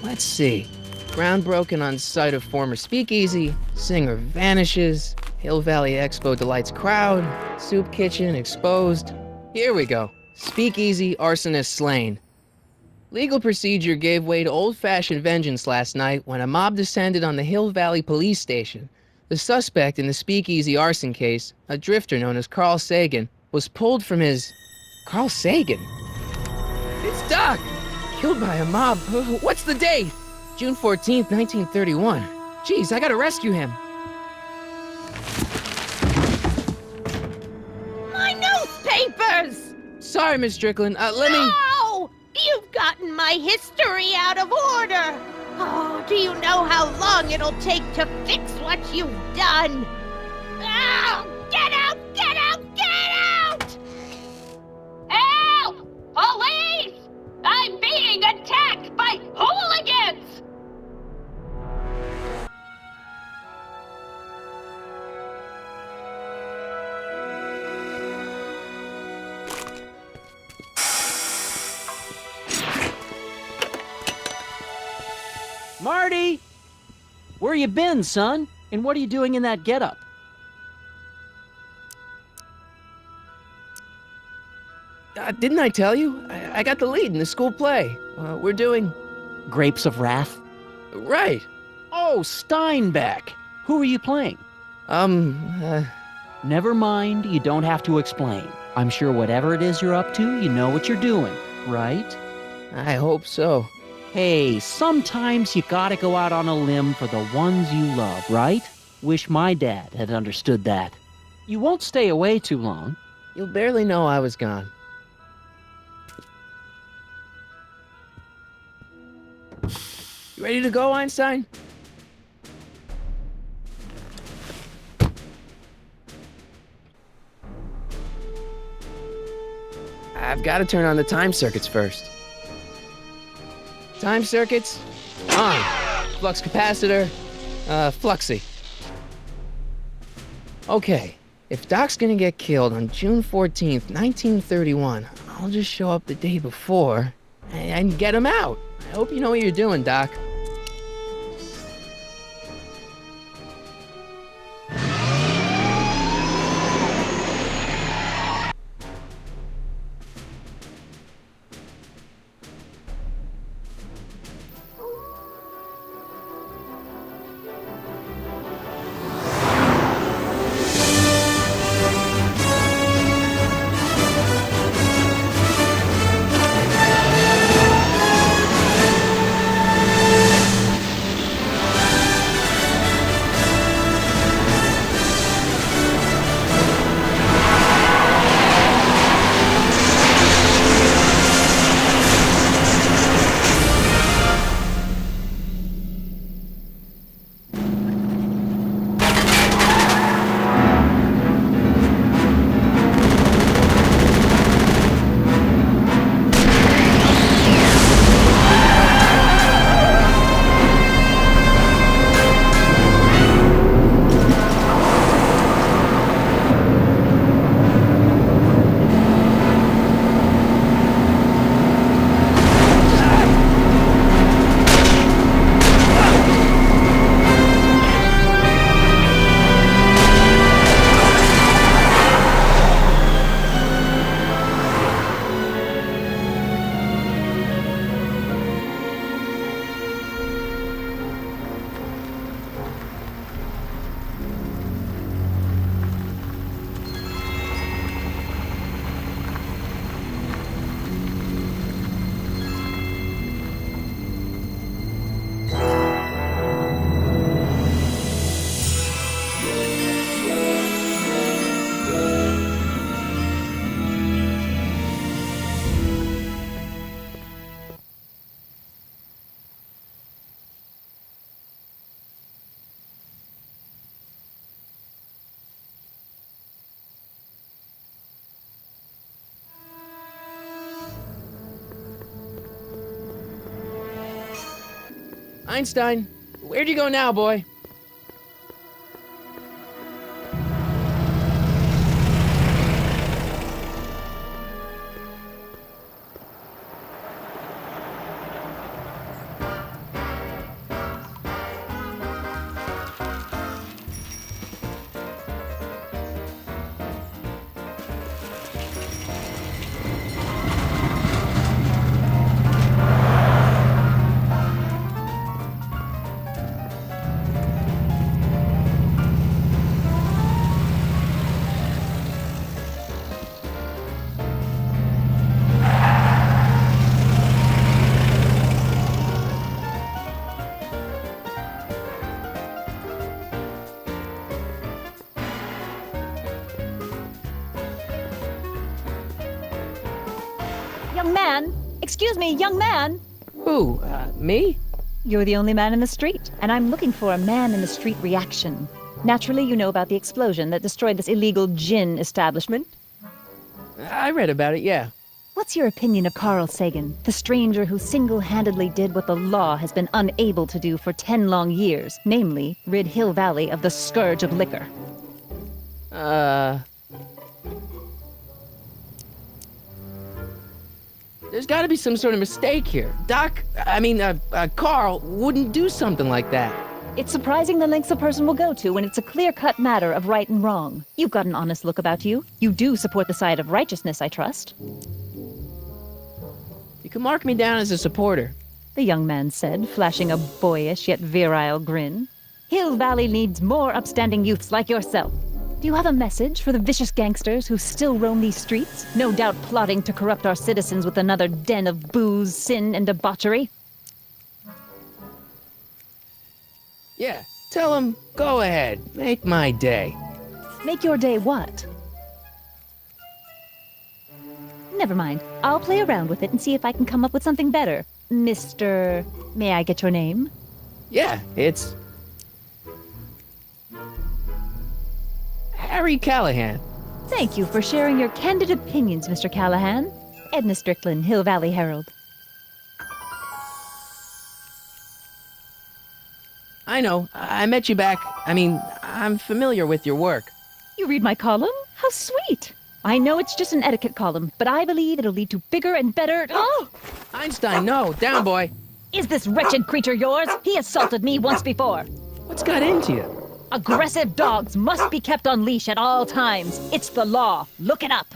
Let's see. Ground broken on site of former speakeasy, singer vanishes, Hill Valley Expo delights crowd, soup kitchen exposed. Here we go. Speakeasy arsonist slain. Legal procedure gave way to old-fashioned vengeance last night when a mob descended on the Hill Valley police station. The suspect in the speakeasy arson case, a drifter known as Carl Sagan, was pulled from his... Carl Sagan? It's Doc! Killed by a mob. What's the date? June 14th, 1931. Jeez, I gotta rescue him. My newspapers! Sorry, Miss Strickland. Let me... No! You've gotten my history out of order! Oh, do you know how long it'll take to fix what you've done? Oh, get out! Get out! Get out! Help! Police! I'm being attacked by hooligans! Marty! Where you been, son? And what are you doing in that getup? Didn't I tell you? I got the lead in the school play. We're doing... Grapes of Wrath? Right. Oh, Steinbeck! Who are you playing? Never mind, you don't have to explain. I'm sure whatever it is you're up to, you know what you're doing, right? I hope so. Hey, sometimes you gotta go out on a limb for the ones you love, right? Wish my dad had understood that. You won't stay away too long. You'll barely know I was gone. You ready to go, Einstein? I've got to turn on the time circuits first. Time circuits, on. Flux capacitor, fluxy. Okay, if Doc's gonna get killed on June 14th, 1931, I'll just show up the day before and get him out. I hope you know what you're doing, Doc. Einstein, where'd you go now, boy? Excuse me, young man. Who? Me? You're the only man in the street, and I'm looking for a man-in-the-street reaction. Naturally, you know about the explosion that destroyed this illegal gin establishment. I read about it, yeah. What's your opinion of Carl Sagan, the stranger who single-handedly did what the law has been unable to do for 10 long years, namely, rid Hill Valley of the scourge of liquor? There's gotta be some sort of mistake here. Carl wouldn't do something like that. It's surprising the lengths a person will go to when it's a clear-cut matter of right and wrong. You've got an honest look about you. You do support the side of righteousness, I trust. You can mark me down as a supporter. The young man said, flashing a boyish yet virile grin. Hill Valley needs more upstanding youths like yourself. Do you have a message for the vicious gangsters who still roam these streets, no doubt plotting to corrupt our citizens with another den of booze, sin, and debauchery? Yeah, tell him, go ahead, make my day. Make your day what? Never mind. I'll play around with it and see if I can come up with something better. Mr. May I get your name? Yeah, it's... Harry Callahan. Thank you for sharing your candid opinions, Mr. Callahan. Edna Strickland, Hill Valley Herald. I know, I met you back. I'm familiar with your work. You read my column? How sweet! I know it's just an etiquette column, but I believe it'll lead to bigger and better... Oh! Einstein, no, down, boy. Is this wretched creature yours? He assaulted me once before. What's got into you? Aggressive dogs must be kept on leash at all times. It's the law. Look it up.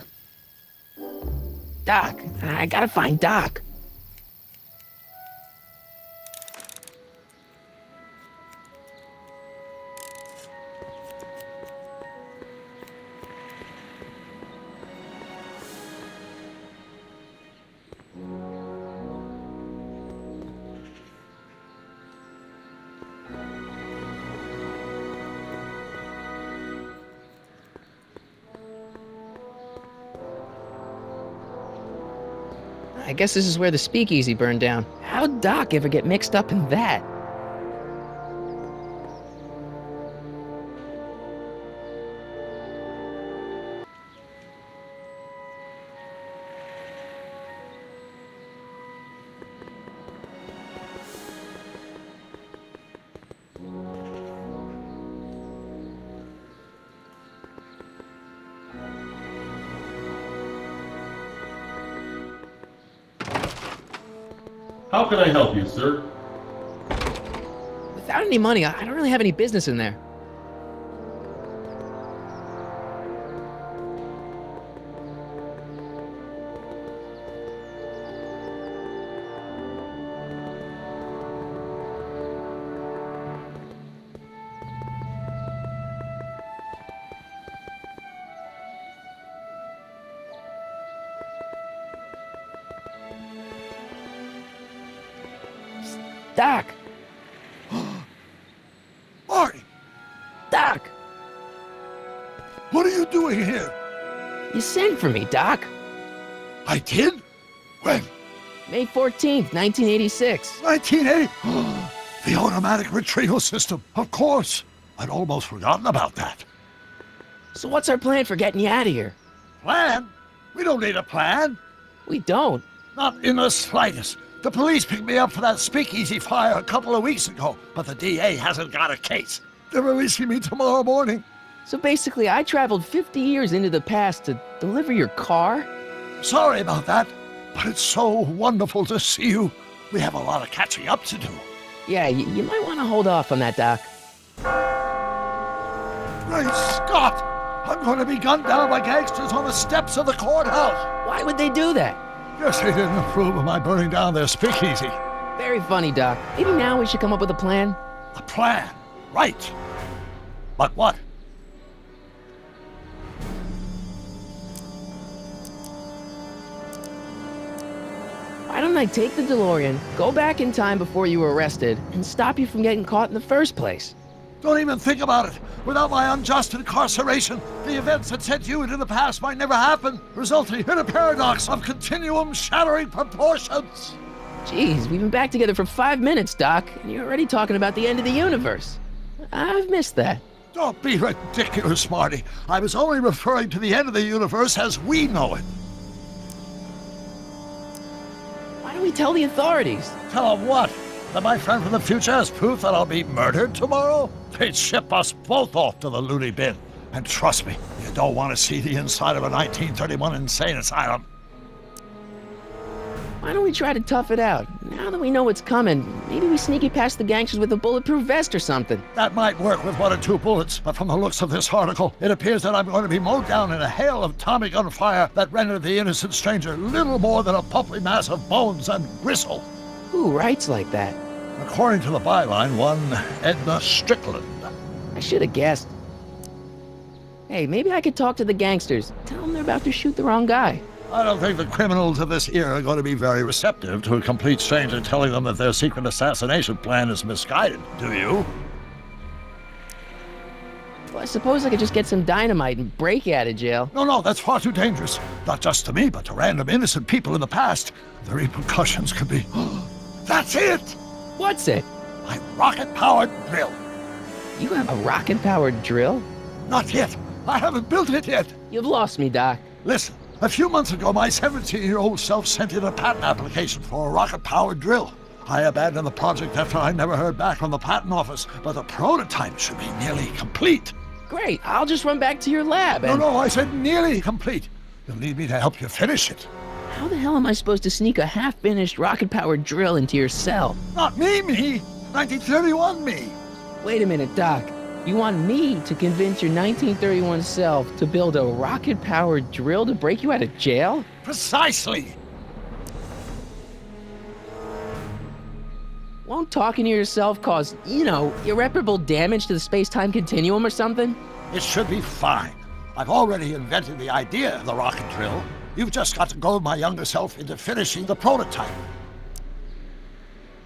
Doc, I gotta find Doc. I guess this is where the speakeasy burned down. How'd Doc ever get mixed up in that? How can I help you, sir? Without any money, I don't really have any business in there. Doc! Marty, Doc! what are you doing here? You sent for me, Doc. I did? When? May 14th, 1986. 1980? The automatic retrieval system, of course. I'd almost forgotten about that. So what's our plan for getting you out of here? Plan? We don't need a plan. We don't. Not in the slightest. The police picked me up for that speakeasy fire a couple of weeks ago, but the DA hasn't got a case. They're releasing me tomorrow morning. So basically, I traveled 50 years into the past to deliver your car? Sorry about that, but it's so wonderful to see you. We have a lot of catching up to do. Yeah, you might want to hold off on that, Doc. Great Scott! I'm going to be gunned down by gangsters on the steps of the courthouse. Why would they do that? Guess they didn't approve of my burning down their speakeasy. Very funny, Doc. Maybe now we should come up with a plan? A plan, right. But what? Why don't I take the DeLorean, go back in time before you were arrested, and stop you from getting caught in the first place? Don't even think about it. Without my unjust incarceration, the events that sent you into the past might never happen, resulting in a paradox of continuum-shattering proportions. Jeez, we've been back together for 5 minutes, Doc, and you're already talking about the end of the universe. I've missed that. Don't be ridiculous, Marty. I was only referring to the end of the universe as we know it. Why don't we tell the authorities? Tell them what? That my friend from the future has proof that I'll be murdered tomorrow? They'd ship us both off to the loony bin. And trust me, you don't want to see the inside of a 1931 insane asylum. Why don't we try to tough it out? Now that we know what's coming, maybe we sneak it past the gangsters with a bulletproof vest or something. That might work with 1 or 2 bullets, but from the looks of this article, it appears that I'm going to be mowed down in a hail of Tommy gun fire that rendered the innocent stranger little more than a pulpy mass of bones and gristle. Who writes like that? According to the byline, one Edna Strickland. I should have guessed. Hey, maybe I could talk to the gangsters. Tell them they're about to shoot the wrong guy. I don't think the criminals of this era are going to be very receptive to a complete stranger telling them that their secret assassination plan is misguided, do you? Well, I suppose I could just get some dynamite and break you out of jail. No, that's far too dangerous. Not just to me, but to random innocent people in the past. The repercussions could be... That's it! What's it? My rocket-powered drill. You have a rocket-powered drill? Not yet. I haven't built it yet. You've lost me, Doc. Listen, a few months ago, my 17-year-old self sent in a patent application for a rocket-powered drill. I abandoned the project after I never heard back from the patent office, but the prototype should be nearly complete. Great, I'll just run back to your lab and... No, I said nearly complete. You'll need me to help you finish it. How the hell am I supposed to sneak a half-finished rocket-powered drill into your cell? Not me. 1931 me. Wait a minute, Doc. You want me to convince your 1931 self to build a rocket-powered drill to break you out of jail? Precisely. Won't talking to yourself cause, irreparable damage to the space-time continuum or something? It should be fine. I've already invented the idea of the rocket drill. You've just got to goad my younger self into finishing the prototype.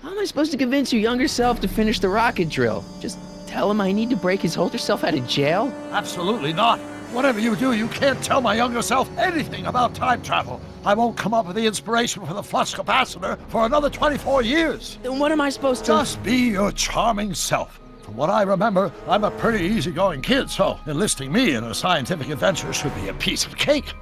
How am I supposed to convince your younger self to finish the rocket drill? Just tell him I need to break his older self out of jail? Absolutely not. Whatever you do, you can't tell my younger self anything about time travel. I won't come up with the inspiration for the flux capacitor for another 24 years. Then what am I supposed to... Just be your charming self. From what I remember, I'm a pretty easygoing kid, so enlisting me in a scientific adventure should be a piece of cake.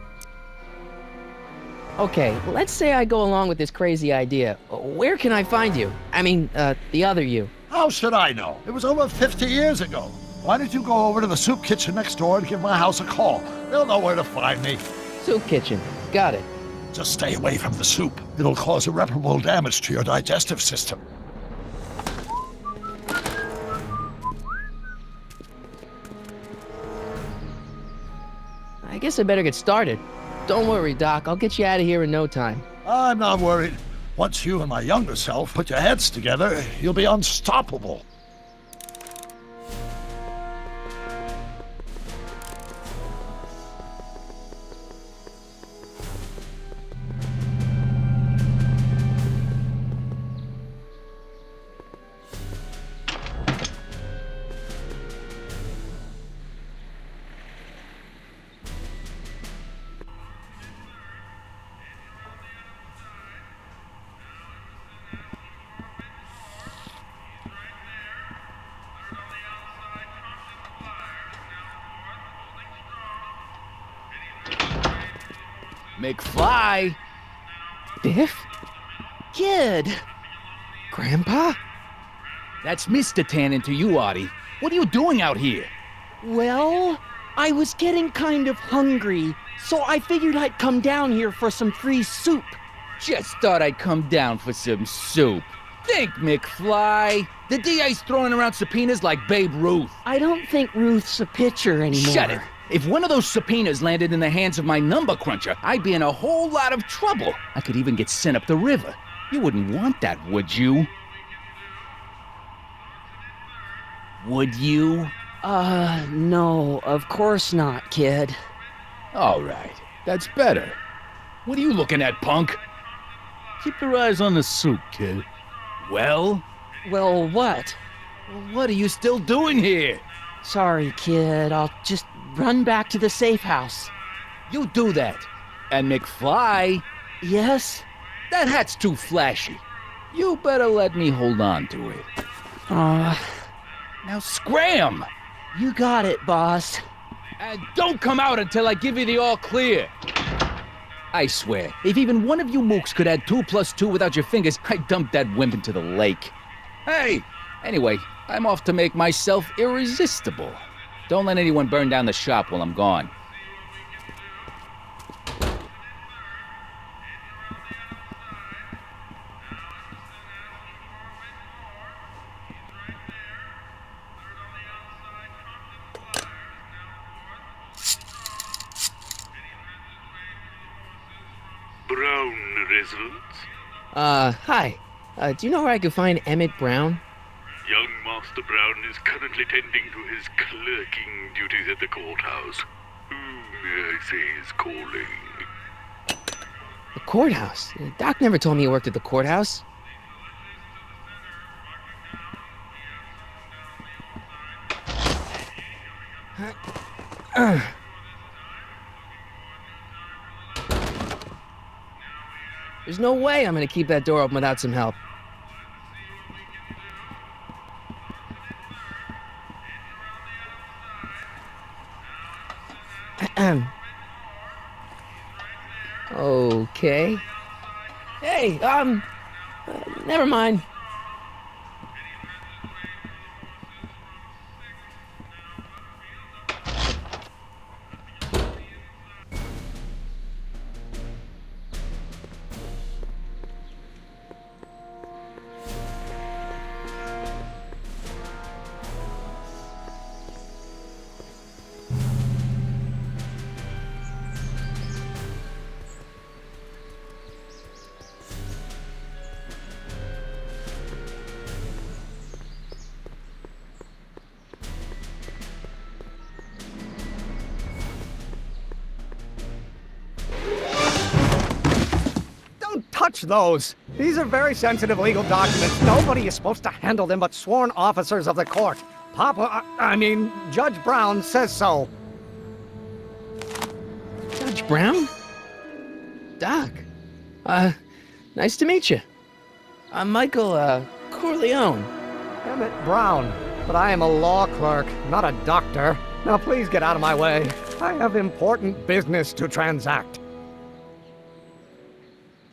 Okay, let's say I go along with this crazy idea. Where can I find you? I mean, the other you. How should I know? It was over 50 years ago. Why don't you go over to the soup kitchen next door and give my house a call? They'll know where to find me. Soup kitchen. Got it. Just stay away from the soup. It'll cause irreparable damage to your digestive system. I guess I better get started. Don't worry, Doc. I'll get you out of here in no time. I'm not worried. Once you and my younger self put your heads together, you'll be unstoppable. McFly! Biff? Kid! Grandpa? That's Mr. Tannen to you, Artie. What are you doing out here? Well, I was getting kind of hungry, so I figured I'd come down here for some free soup. Just thought I'd come down for some soup. Think, McFly. The DA's throwing around subpoenas like Babe Ruth. I don't think Ruth's a pitcher anymore. Shut it. If one of those subpoenas landed in the hands of my number cruncher, I'd be in a whole lot of trouble. I could even get sent up the river. You wouldn't want that, would you? Would you? No, of course not, kid. All right. That's better. What are you looking at, punk? Keep your eyes on the soup, kid. Well? Well, what? What are you still doing here? Sorry, kid. I'll just run back to the safe house. You do that. And McFly, Yes? that hat's too flashy. You better let me hold on to it. Aw, Now scram! you got it, boss. And don't come out until I give you the all clear. I swear, if even one of you mooks could add 2 plus 2 without your fingers, I'd dump that wimp into the lake. Hey! Anyway, I'm off to make myself irresistible. Don't let anyone burn down the shop while I'm gone. Brown residence. Hi. Do you know where I can find Emmett Brown? Young Master Brown is currently tending to his clerking duties at the courthouse. Who may I say is calling? The courthouse? Doc never told me he worked at the courthouse. There's no way I'm gonna keep that door open without some help. Okay. Hey, never mind. Don't touch those. These are very sensitive legal documents. Nobody is supposed to handle them but sworn officers of the court. Judge Brown says so. Judge Brown? Doc. Nice to meet you. I'm Michael, Corleone. Emmett Brown. But I am a law clerk, not a doctor. Now please get out of my way. I have important business to transact.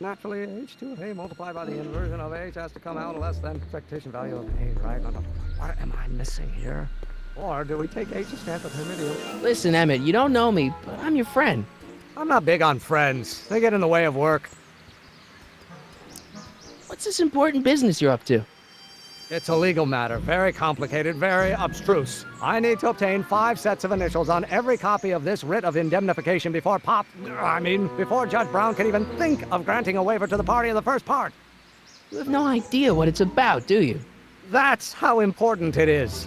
Naturally, H2A multiplied by the inversion of H has to come out less than expectation value of A, right? What am I missing here? Or do we take H to stand for Hermitium? Listen, Emmett, you don't know me, but I'm your friend. I'm not big on friends. They get in the way of work. What's this important business you're up to? It's a legal matter, very complicated, very abstruse. I need to obtain 5 sets of initials on every copy of this writ of indemnification before before Judge Brown can even think of granting a waiver to the party in the first part. You have no idea what it's about, do you? That's how important it is.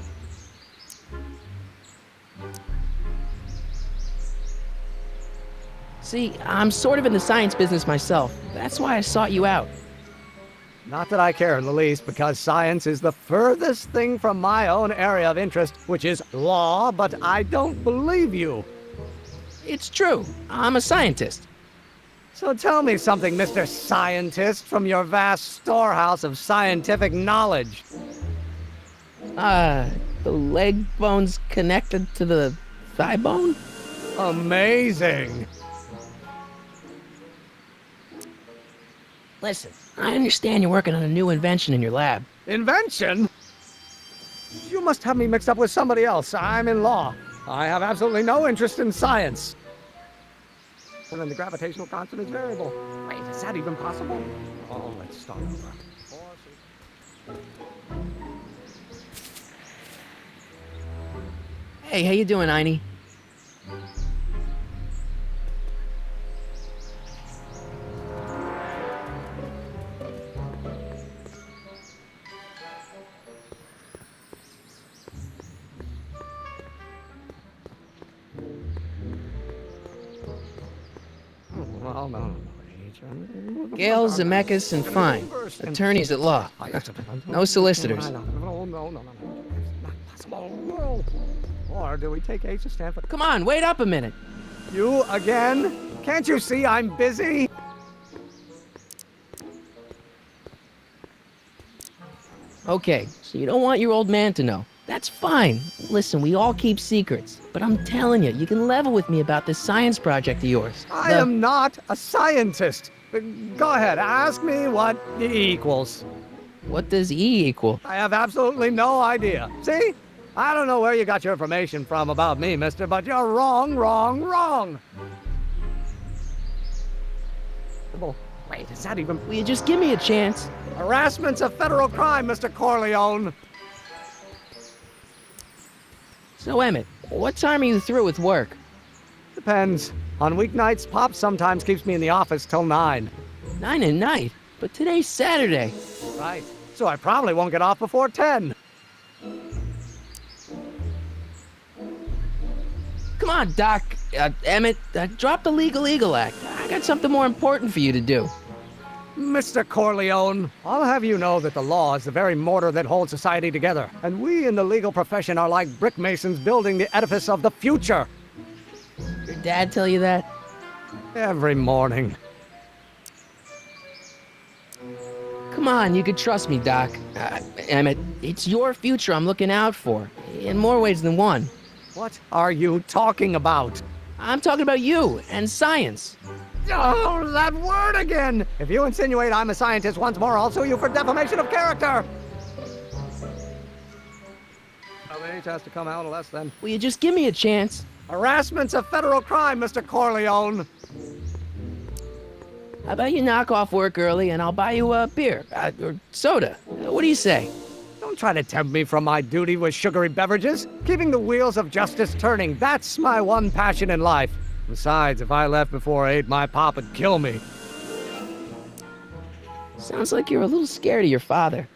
See, I'm sort of in the science business myself. That's why I sought you out. Not that I care in the least, because science is the furthest thing from my own area of interest, which is law, but I don't believe you. It's true. I'm a scientist. So tell me something, Mr. Scientist, from your vast storehouse of scientific knowledge. The leg bone's connected to the thigh bone? Amazing. Listen, I understand you're working on a new invention in your lab. Invention? You must have me mixed up with somebody else. I'm in law. I have absolutely no interest in science. And then the gravitational constant is variable. Wait, is that even possible? Oh, let's start over. Hey, how you doing, Einie? Well, no. Gale, Zemeckis, and Fine. Attorneys at law. No solicitors. No. small world. Or do we take H to stand for... Come on, wait up a minute. You again? Can't you see I'm busy? Okay, so you don't want your old man to know. That's fine. Listen, we all keep secrets. But I'm telling you, you can level with me about this science project of yours. I am not a scientist. Go ahead, ask me what E equals. What does E equal? I have absolutely no idea. See? I don't know where you got your information from about me, mister, but you're wrong, wrong, wrong. Oh, wait, is that even... Will you just give me a chance? Harassment's a federal crime, Mr. Corleone. So, Emmett, what time are you through with work? Depends. On weeknights, Pop sometimes keeps me in the office till 9. 9 at night? But today's Saturday. Right. So I probably won't get off before 10. Come on, Doc. Emmett, drop the Legal Eagle Act. I got something more important for you to do. Mr. Corleone, I'll have you know that the law is the very mortar that holds society together, and we in the legal profession are like brick masons building the edifice of the future. Your dad tell you that? Every morning. Come on, you can trust me, Doc. Emmett, it's your future I'm looking out for, in more ways than one. What are you talking about? I'm talking about you and science. Oh, that word again! If you insinuate I'm a scientist once more, I'll sue you for defamation of character! H has to come out less than... Will you just give me a chance? Harassment's a federal crime, Mr. Corleone. How about you knock off work early and I'll buy you a beer, or soda. What do you say? Don't try to tempt me from my duty with sugary beverages. Keeping the wheels of justice turning, that's my one passion in life. Besides, if I left before 8, my pop would kill me. Sounds like you're a little scared of your father.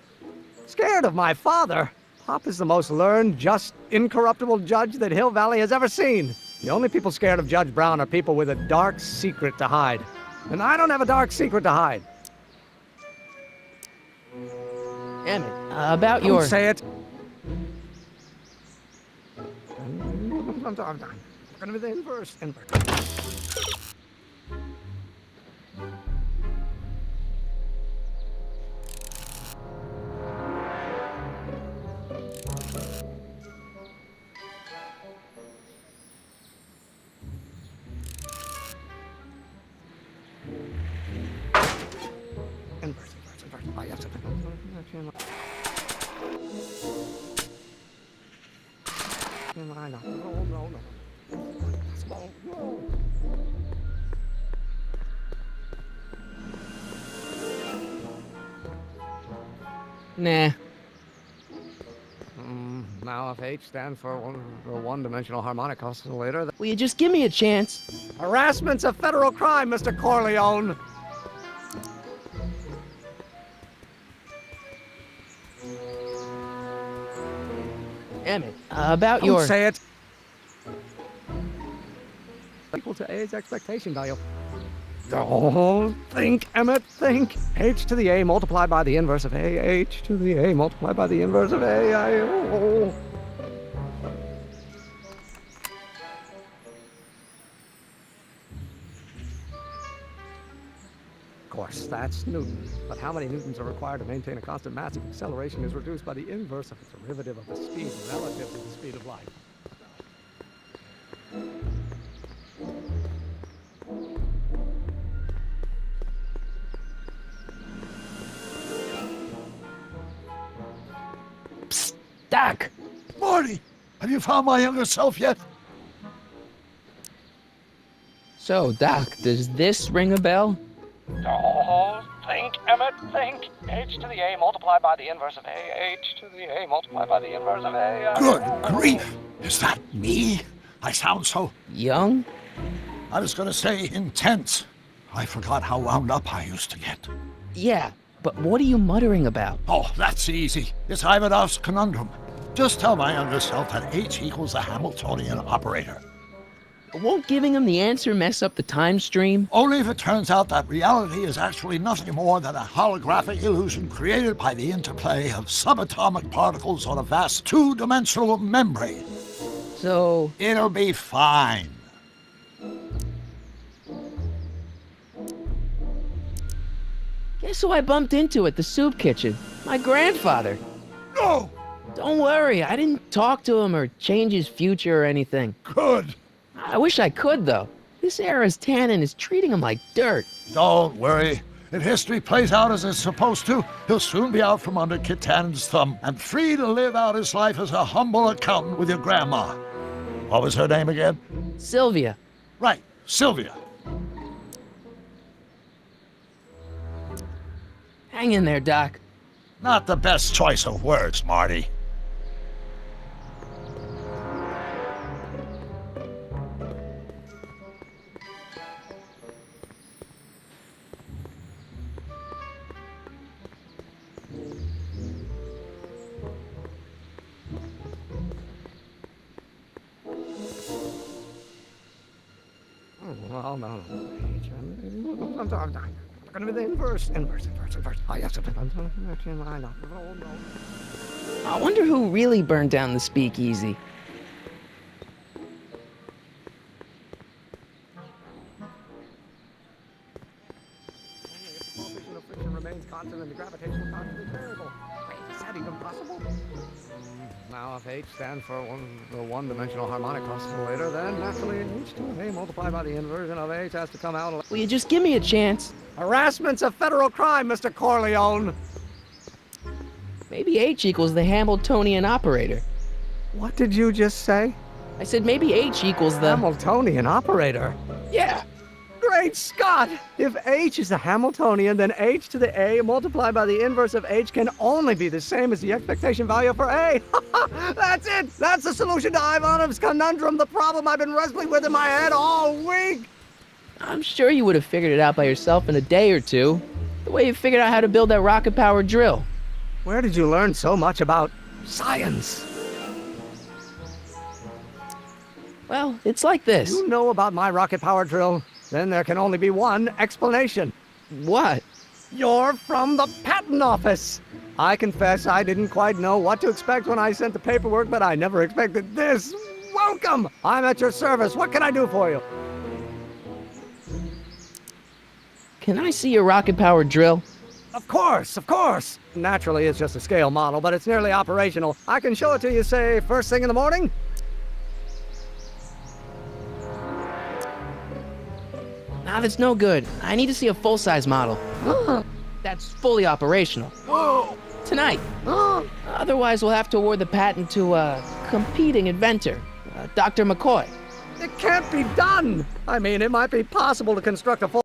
Scared of my father? Pop is the most learned, just, incorruptible judge that Hill Valley has ever seen. The only people scared of Judge Brown are people with a dark secret to hide. And I don't have a dark secret to hide. Emmett, about Don't your... say it. I'm gonna be the inverse. Nah. Now if H stands for one-dimensional harmonic oscillator... Will you just give me a chance? Harassment's a federal crime, Mr. Corleone. Emmett, about your... Don't say it. Equal to A's expectation value. Don't think, Emmett, think. H to the A multiplied by the inverse of A. H to the A multiplied by the inverse of A. Of course, that's Newton. But how many newtons are required to maintain a constant mass if acceleration is reduced by the inverse of its derivative of the speed relative to the speed of light? Psst, Doc! Morty, have you found my younger self yet? So, Doc, does this ring a bell? Oh, think, Emmett, think. H to the A multiplied by the inverse of A. H to the A multiplied by the inverse of A. Good grief! Is that me? I sound so... Young? I was gonna say intense. I forgot how wound up I used to get. Yeah, but what are you muttering about? Oh, that's easy. It's Ivanov's conundrum. Just tell my younger self that H equals the Hamiltonian operator. Won't giving him the answer mess up the time stream? Only if it turns out that reality is actually nothing more than a holographic illusion created by the interplay of subatomic particles on a vast two-dimensional membrane. So... It'll be fine. Guess who I bumped into at the soup kitchen? My grandfather. No! Don't worry, I didn't talk to him or change his future or anything. Good. I wish I could, though. This era's tannin is treating him like dirt. Don't worry. If history plays out as it's supposed to, he'll soon be out from under Kit Tannen's thumb and free to live out his life as a humble accountant with your grandma. What was her name again? Sylvia. Right, Sylvia. Hang in there, Doc. Not the best choice of words, Marty. Well, no. I'm sorry. Gonna be the inverse. Oh, yes. I know. Oh, no. I wonder who really burned down the speakeasy. If the coefficient of friction remains constant and the gravitational constant is variable. Wait, is that even possible? Now, if H stands for the one-dimensional harmonic oscillator, then naturally H2 A multiplied by the inversion of H has to come out. Will you just give me a chance? Harassment's a federal crime, Mr. Corleone. Maybe H equals the Hamiltonian operator. What did you just say? I said maybe H equals the... Hamiltonian operator? Yeah. Great Scott! If H is a Hamiltonian, then H to the A multiplied by the inverse of H can only be the same as the expectation value for A. That's it! That's the solution to Ivanov's conundrum, the problem I've been wrestling with in my head all week! I'm sure you would have figured it out by yourself in a day or two. The way you figured out how to build that rocket-powered drill. Where did you learn so much about science? Well, it's like this. You know about my rocket-powered drill? Then there can only be one explanation. What? You're from the patent office. I confess I didn't quite know what to expect when I sent the paperwork, but I never expected this. Welcome! I'm at your service. What can I do for you? Can I see your rocket-powered drill? Of course, of course. Naturally, it's just a scale model, but it's nearly operational. I can show it to you, say, first thing in the morning? Nah, that's no good. I need to see a full-size model. That's fully operational. Tonight. Otherwise, we'll have to award the patent to a competing inventor, Dr. McCoy. It can't be done! I mean, it might be possible to construct a full